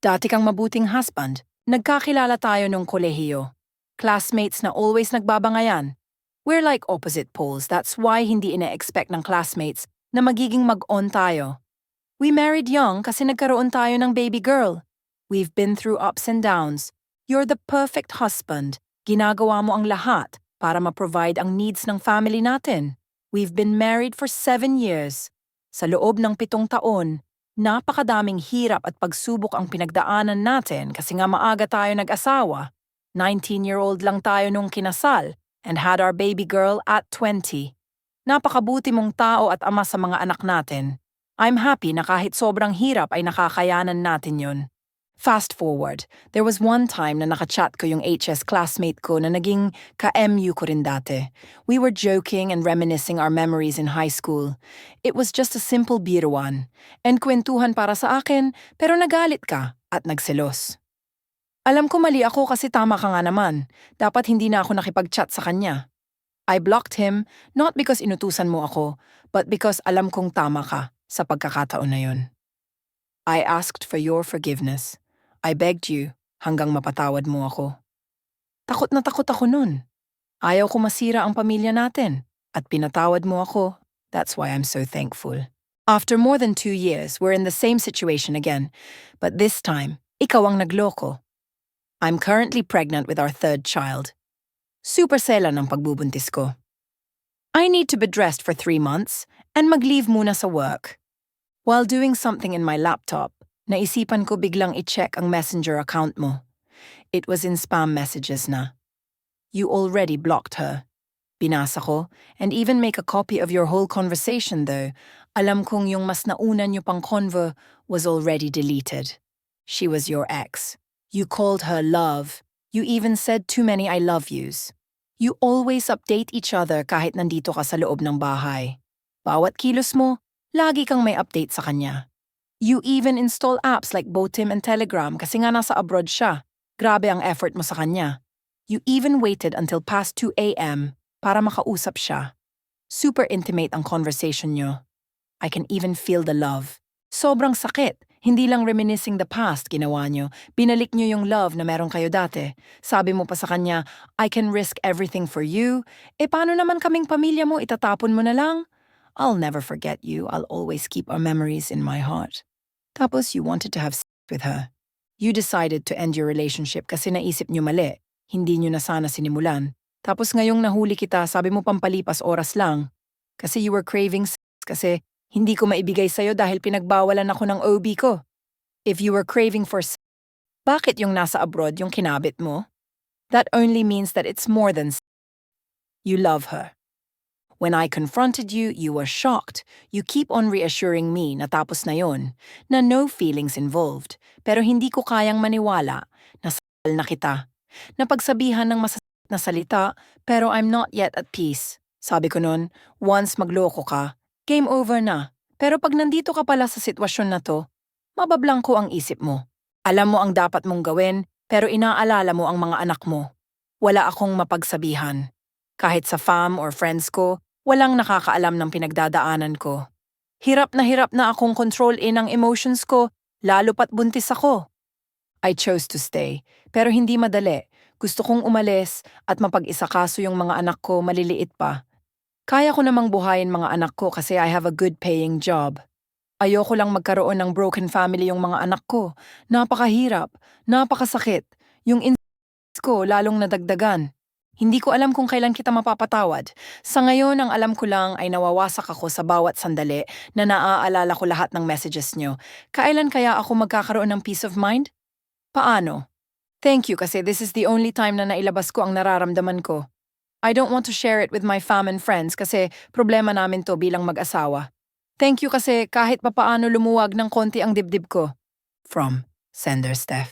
Dati kang mabuting husband. Nagkakilala tayo nung kolehiyo. Classmates na always nagbabangayan. We're like opposite poles, that's why hindi ine-expect ng classmates na magiging mag-on tayo. We married young kasi nagkaroon tayo ng baby girl. We've been through ups and downs. You're the perfect husband. Ginagawa mo ang lahat para ma-provide ang needs ng family natin. We've been married for 7 years. Sa loob ng 7 taon, napakadaming hirap at pagsubok ang pinagdaanan natin kasi nga maaga tayo nag-asawa. 19-year-old lang tayo nung kinasal and had our baby girl at 20. Napakabuti mong tao at ama sa mga anak natin. I'm happy na kahit sobrang hirap ay nakakayanan natin yun. Fast forward, there was one time na nakachat ko yung HS classmate ko na naging ka-MU ko rin dati. We were joking and reminiscing our memories in high school. It was just a simple biruan. And kwentuhan para sa akin, pero nagalit ka at nagselos. Alam ko mali ako kasi tama ka nga naman. Dapat hindi na ako nakipag-chat sa kanya. I blocked him, not because inutusan mo ako, but because alam kong tama ka sa pagkakataon na yun. I asked for your forgiveness. I begged you hanggang mapatawad mo ako. Takot na takot ako nun. Ayaw ko masira ang pamilya natin at pinatawad mo ako. That's why I'm so thankful. After more than 2 years, we're in the same situation again, but this time, ikaw ang nagloko. I'm currently pregnant with our 3rd child. Super sela ng pagbubuntis ko. I need to be dressed for 3 months and mag-leave muna sa work. While doing something in my laptop, naisipan ko biglang i-check ang messenger account mo. It was in spam messages na. You already blocked her. Binasa ko, and even make a copy of your whole conversation though. Alam kong yung mas nauna nyo pang convo was already deleted. She was your ex. You called her love. You even said too many I love yous. You always update each other kahit nandito ka sa loob ng bahay. Bawat kilos mo, lagi kang may update sa kanya. You even install apps like Botim and Telegram kasi nga nasa abroad siya. Grabe ang effort mo sa kanya. You even waited until past 2 a.m. para makausap siya. Super intimate ang conversation nyo. I can even feel the love. Sobrang sakit. Hindi lang reminiscing the past ginawa nyo. Binalik nyo yung love na meron kayo dati. Sabi mo pa sa kanya, I can risk everything for you. Paano naman kaming pamilya mo? Itatapon mo na lang? I'll never forget you. I'll always keep our memories in my heart. Tapos you wanted to have sex with her. You decided to end your relationship kasi naisip nyo mali. Hindi nyo na sana sinimulan. Tapos ngayong nahuli kita, sabi mo pampalipas oras lang. Kasi you were craving sex kasi hindi ko maibigay sa'yo dahil pinagbawalan ako ng OB ko. If you were craving for sex, bakit yung nasa abroad yung kinabit mo? That only means that it's more than sex. You love her. When I confronted you, you were shocked. You keep on reassuring me na tapos na yon, na no feelings involved. Pero hindi ko kayang maniwala na sakal na kita. Napagsabihan ng masasakit na salita, pero I'm not yet at peace. Sabi ko nun, once magloko ka, game over na. Pero pag nandito ka pala sa sitwasyon na to, mabablangko ang isip mo. Alam mo ang dapat mong gawin, pero inaalala mo ang mga anak mo. Wala akong mapagsabihan. Kahit sa fam or friends ko, walang nakakaalam ng pinagdadaanan ko. Hirap na akong control-in ang emotions ko, lalo pat buntis ako. I chose to stay, pero hindi madali. Gusto kong umalis at mapag-isa kaso yung mga anak ko maliliit pa. Kaya ko namang buhayin mga anak ko kasi I have a good paying job. Ayoko lang magkaroon ng broken family yung mga anak ko. Napakahirap, napakasakit. Yung ko lalong nadagdagan. Hindi ko alam kung kailan kita mapapatawad. Sa ngayon, ang alam ko lang ay nawawasak ako sa bawat sandali na naaalala ko lahat ng messages nyo. Kailan kaya ako magkakaroon ng peace of mind? Paano? Thank you kasi this is the only time na nailabas ko ang nararamdaman ko. I don't want to share it with my fam and friends kasi problema namin to bilang mag-asawa. Thank you kasi kahit papaano lumuwag ng konti ang dibdib ko. From Sender Steph.